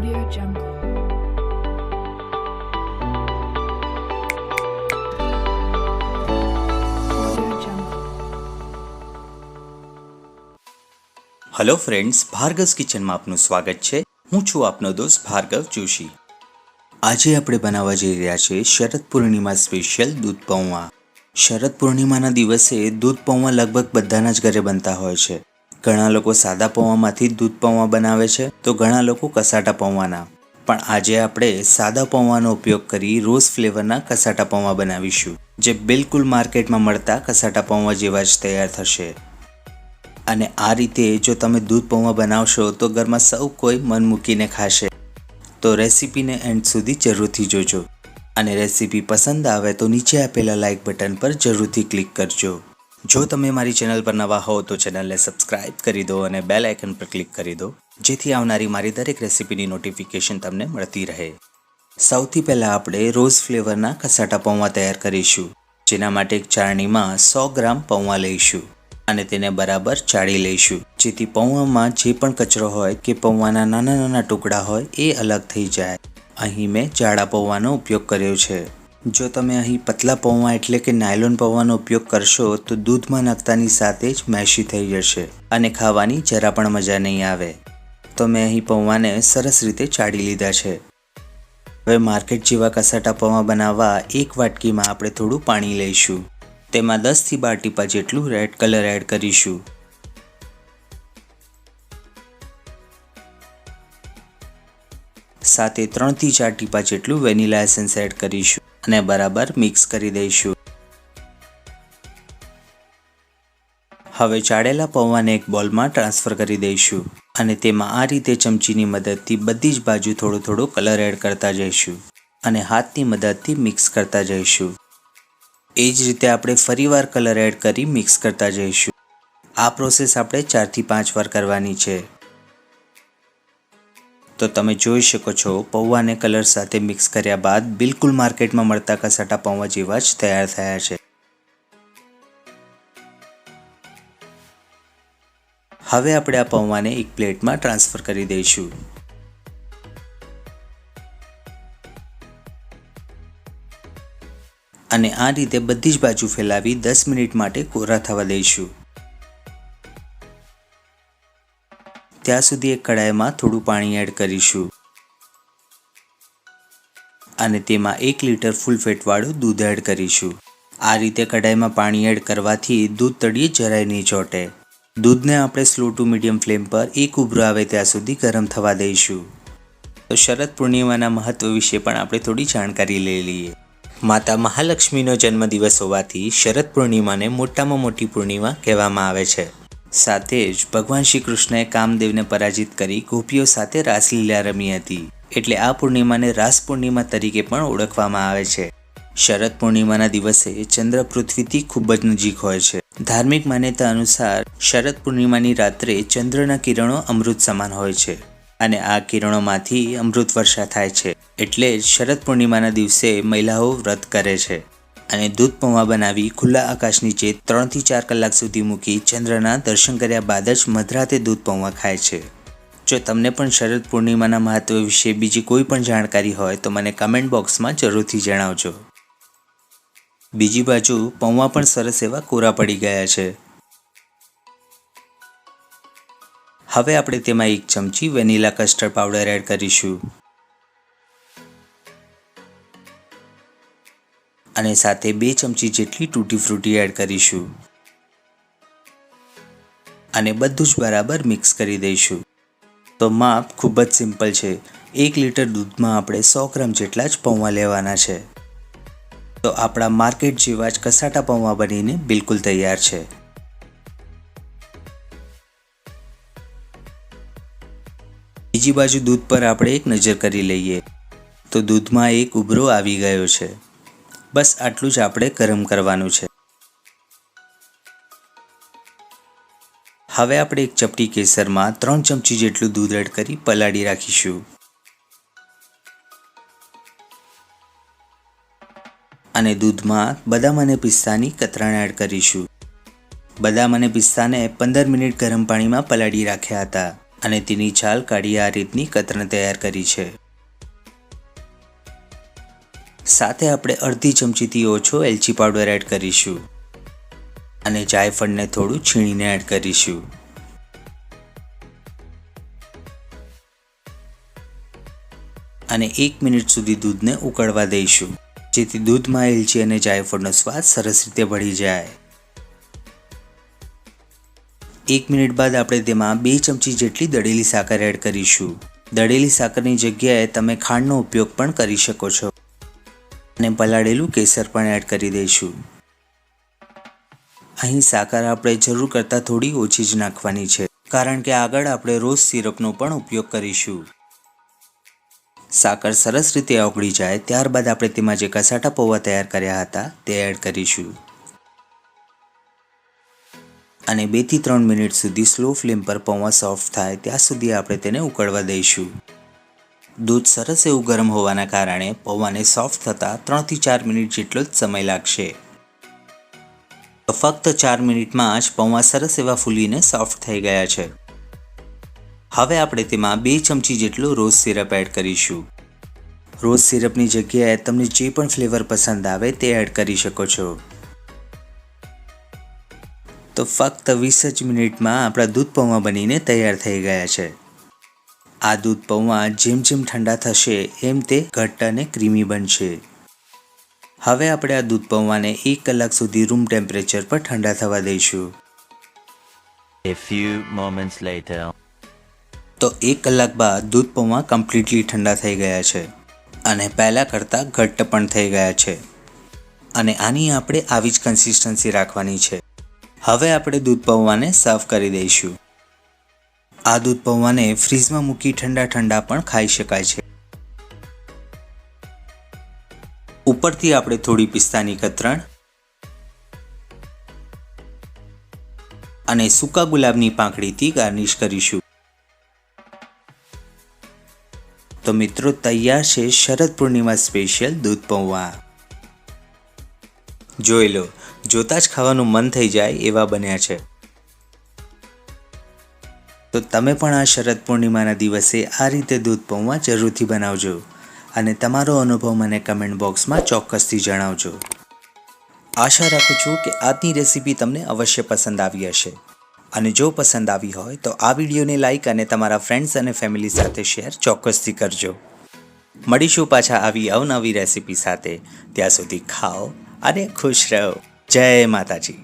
Audio Jungle. Audio Jungle. Hello friends, Bhargav's કિચનમાં આપનું સ્વાગત છે। હું છું આપનો દોસ્ત ભાર્ગવ જોશી। આજે આપણે બનાવવા જઈ રહ્યા છે શરદ પૂર્ણિમા સ્પેશિયલ દૂધ પૌવા। શરદ પૂર્ણિમાના દિવસે દૂધ પૌવા લગભગ બધાના જ ઘરે બનતા હોય છે। ઘણા લોકો સાદા પૌવામાંથી દૂધ પૌવા બનાવે છે તો ઘણા લોકો કસાટા પૌવાના। પણ આજે આપણે સાદા પૌવાનો ઉપયોગ કરી રોઝ ફ્લેવરના કસાટા પૌવા બનાવીશું, જે બિલકુલ માર્કેટમાં મળતા કસાટા પૌવા જેવા જ તૈયાર થશે। અને આ રીતે જો તમે દૂધ પૌવા બનાવશો તો ઘરમાં સૌ કોઈ મન મૂકીને ખાશે। તો રેસીપીને એન્ડ સુધી જરૂરથી જોજો અને રેસીપી પસંદ આવે તો નીચે આપેલા લાઇક બટન પર જરૂરથી ક્લિક કરજો। જો તમે મારી ચેનલ પર નવા હો તો ચેનલને સબસ્ક્રાઇબ કરી દો અને બેલ આઇકન પર ક્લિક કરી દો, જેથી આવનારી મારી દરેક રેસીપીની નોટિફિકેશન તમને મળતી રહે। સૌથી પહેલાં આપણે રોઝ ફ્લેવરના કસાટા પૌવા તૈયાર કરીશું, જેના માટે એક ચાળણીમાં 100 ગ્રામ પૌવા લઈશું અને તેને બરાબર ચાળી લઈશું, જેથી પૌવામાં જે પણ કચરો હોય કે પૌવાના નાના નાના ટુકડા હોય એ અલગ થઈ જાય। અહીં મેં જાડા પૌવાનો ઉપયોગ કર્યો છે। જો તમે અહીં પતલા પૌવા એટલે કે નાયલોન પૌવાનો ઉપયોગ કરશો તો દૂધમાં નાખતાની સાથે જ મેશી થઈ જશે અને ખાવાની જરા પણ મજા નહીં આવે। તો મેં અહીં પૌવાને સરસ રીતે ચાળી લીધા છે। હવે માર્કેટ જેવા કસાટા પૌવા બનાવવા એક વાટકીમાં આપણે થોડું પાણી લઈશું। તેમાં 10 થી 12 ટીપા જેટલું રેડ કલર એડ કરીશું। સાથે 3 થી 4 ટીપા જેટલું વેનીલા એસેન્સ એડ કરીશું અને બરાબર મિક્સ કરી દઈશું। હવે ચાળેલા પૌવાને એક બોલમાં ટ્રાન્સફર કરી દઈશું અને તેમાં આ રીતે ચમચીની મદદથી બધી જ બાજુ થોડો થોડો કલર એડ કરતા જઈશું અને હાથની મદદથી મિક્સ કરતા જઈશું। એ જ રીતે આપણે ફરીવાર કલર એડ કરી મિક્સ કરતા જઈશું। આ પ્રોસેસ આપણે 4 થી 5 વાર કરવાની છે। તો તમે જોઈ શકો છો પૌવાને કલર સાથે મિક્સ કર્યા બાદ બિલકુલ માર્કેટમાં મળતા કસાટા પૌવા જેવા જ તૈયાર થયા છે। હવે આપણે આ પૌવાને એક પ્લેટમાં ટ્રાન્સફર કરી દઈશું અને આ રીતે બધી જ બાજુ ફેલાવી 10 મિનિટ માટે કોરા થવા દઈશું। ત્યાં સુધી એક કડાઈમાં થોડું પાણી એડ કરીશું અને તેમાં 1 લીટર ફૂલ ફેટવાળું દૂધ એડ કરીશું। આ રીતે કડાઈમાં પાણી એડ કરવાથી દૂધ તળિયે જરાય નહીં ચોંટે। દૂધને આપણે સ્લો ટુ મીડિયમ ફ્લેમ પર એક ઉભરો આવે ત્યાં સુધી ગરમ થવા દઈશું। તો શરદ પૂર્ણિમાના મહત્વ વિશે પણ આપણે થોડી જાણકારી લઈ લઈએ। માતા મહાલક્ષ્મીનો જન્મદિવસ હોવાથી શરદ પૂર્ણિમાને મોટામાં મોટી પૂર્ણિમા કહેવામાં આવે છે। સાથે જ ભગવાન શ્રી કૃષ્ણએ કામદેવને પરાજિત કરી ગોપીઓ સાથે રાસલીલા રમી હતી, એટલે આ પૂર્ણિમાને રાસ પૂર્ણિમા તરીકે પણ ઓળખવામાં આવે છે। શરદ પૂર્ણિમાના દિવસે ચંદ્ર પૃથ્વીથી ખૂબ જ નજીક હોય છે। ધાર્મિક માન્યતા અનુસાર શરદ પૂર્ણિમાની રાત્રે ચંદ્રના કિરણો અમૃત સમાન હોય છે અને આ કિરણોમાંથી અમૃત વર્ષા થાય છે, એટલે જ શરદ પૂર્ણિમાના દિવસે મહિલાઓ વ્રત કરે છે અને દૂધ પૌવા બનાવી ખુલ્લા આકાશ નીચે 3 થી 4 કલાક સુધી મૂકી ચંદ્રના દર્શન કર્યા બાદ જ મધરાતે દૂધ પૌવા ખાય છે। જો તમને પણ શરદ પૂર્ણિમાના મહત્વ વિશે બીજી કોઈ પણ જાણકારી હોય તો મને કમેન્ટ બોક્સમાં જરૂરથી જણાવજો। બીજી બાજુ પૌવા પણ સરસ એવા કોરા પડી ગયા છે। હવે આપણે તેમાં 1 ચમચી વેનીલા કસ્ટર્ડ પાવડર એડ કરીશું અને સાથે 2 ચમચી જેટલી તૂટી ફ્રૂટી એડ કરીશું અને બધું જ બરાબર મિક્સ કરી દઈશું। તો માપ ખૂબ જ સિમ્પલ છે। 1 લીટર દૂધમાં આપણે 100 ગ્રામ જેટલા જ પૌવા લેવાના છે। તો આપણા માર્કેટ જેવા જ કસાટા પૌવા બનીને બિલકુલ તૈયાર છે। બીજી બાજુ દૂધ પર આપણે એક નજર કરી લઈએ તો દૂધમાં એક ઉભરો આવી ગયો છે। બસ આટલું જ આપણે ગરમ કરવાનું છે। હવે આપણે એક ચપટી કેસરમાં 3 ચમચી જેટલું દૂધ એડ કરી પલાળી રાખીશું અને દૂધમાં બદામ અને પિસ્તાની કતરણ એડ કરીશું। બદામ અને પિસ્તાને 15 મિનિટ ગરમ પાણીમાં પલાળી રાખ્યા હતા અને તેની છાલ કાઢી આ રીતની કતરણ તૈયાર કરી છે. સાથે આપણે અડધી ચમચીથી ઓછો એલચી પાવડર એડ કરીશું અને જાયફળને થોડું છીણીને એડ કરીશું. અને 1 મિનિટ સુધી દૂધને ઉકળવા દઈશું, જેથી દૂધમાં એલચી અને જાયફળનો સ્વાદ સરસ રીતે ભળી જાય. 1 મિનિટ બાદ આપણે તેમાં 2 ચમચી જેટલી દળેલી સાકર એડ કરીશું. દળેલી સાકરની જગ્યાએ તમે ખાંડનો ઉપયોગ પણ કરી શકો છો. અને પલાળેલું કેસર પણ એડ કરી દઈશું. અહીં સાકર આપણે જરૂર કરતાં થોડી ઓછી જ નાખવાની છે, કારણ કે આગળ આપણે રોઝ સિરપનો પણ ઉપયોગ કરીશું. સાકર સરસ રીતે ઓગળી જાય ત્યારબાદ આપણે તેમાં જે કસાટા પૌવા તૈયાર કર્યા હતા તે એડ કરીશું અને 2 થી 3 મિનિટ સુધી સ્લો ફ્લેમ પર પૌવા સોફ્ટ થાય ત્યાં સુધી આપણે તેને ઉકળવા દઈશું. દૂધ સરસ એવું ગરમ હોવાના કારણે પૌવાને સોફ્ટ થતાં 3 થી 4 મિનિટ જેટલો જ સમય લાગશે. તો ફક્ત 4 મિનિટમાં જ પૌવા સરસ એવા ફૂલીને સોફ્ટ થઈ ગયા છે. હવે આપણે તેમાં 2 ચમચી જેટલો રોઝ સિરપ એડ કરીશું. રોઝ સિરપની જગ્યાએ તમને જે પણ ફ્લેવર પસંદ આવે તે એડ કરી શકો છો. તો ફક્ત 20 જ મિનિટમાં આપણા દૂધ પૌવા બનીને તૈયાર થઈ ગયા છે. આ દૂધ પૌવા જેમ જેમ ઠંડા થશે એમ તે ઘટ્ટ અને ક્રીમી બનશે. હવે આપણે આ દૂધ પૌવાને 1 કલાક સુધી રૂમ ટેમ્પરેચર પર ઠંડા થવા દઈશું. A few moments later. તો 1 કલાક બાદ દૂધ પૌવા કમ્પ્લીટલી ઠંડા થઈ ગયા છે અને પહેલાં કરતાં ઘટ્ટ પણ થઈ ગયા છે. અને આની આપણે આવી જ કન્સિસ્ટન્સી રાખવાની છે. હવે આપણે દૂધ પૌવાને સર્વ કરી દઈશું. આ દૂધ પૌવાને ફ્રીઝમાં મૂકી ઠંડા ઠંડા પણ ખાઈ શકાય છે. ઉપરથી આપણે થોડી પિસ્તાની કતરણ અને સૂકા ગુલાબની પાંખડીથી ગાર્નિશ કરીશું. તો મિત્રો તૈયાર છે શરદ પૂર્ણિમા સ્પેશિયલ દૂધ પૌવા. જોઈ લો, જોતાં જ ખાવાનું મન થઈ જાય એવા બન્યા છે. તો તમે પણ આ શરદ પૂર્ણિમાના દિવસે આ રીતે દૂધ પૌવા જરૂરથી બનાવજો અને તમારો અનુભવ મને કમેન્ટ બોક્સમાં ચોક્કસથી જણાવજો. આશા રાખું છું કે આજની રેસીપી તમને અવશ્ય પસંદ આવી હશે. અને જો પસંદ આવી હોય તો આ વિડીયોને લાઈક અને તમારા ફ્રેન્ડ્સ અને ફેમિલી સાથે શેર ચોક્કસથી કરજો. મળીશું પાછા આવી અવનવી રેસીપી સાથે. ત્યાં સુધી ખાઓ અને ખુશ રહો. જય માતાજી.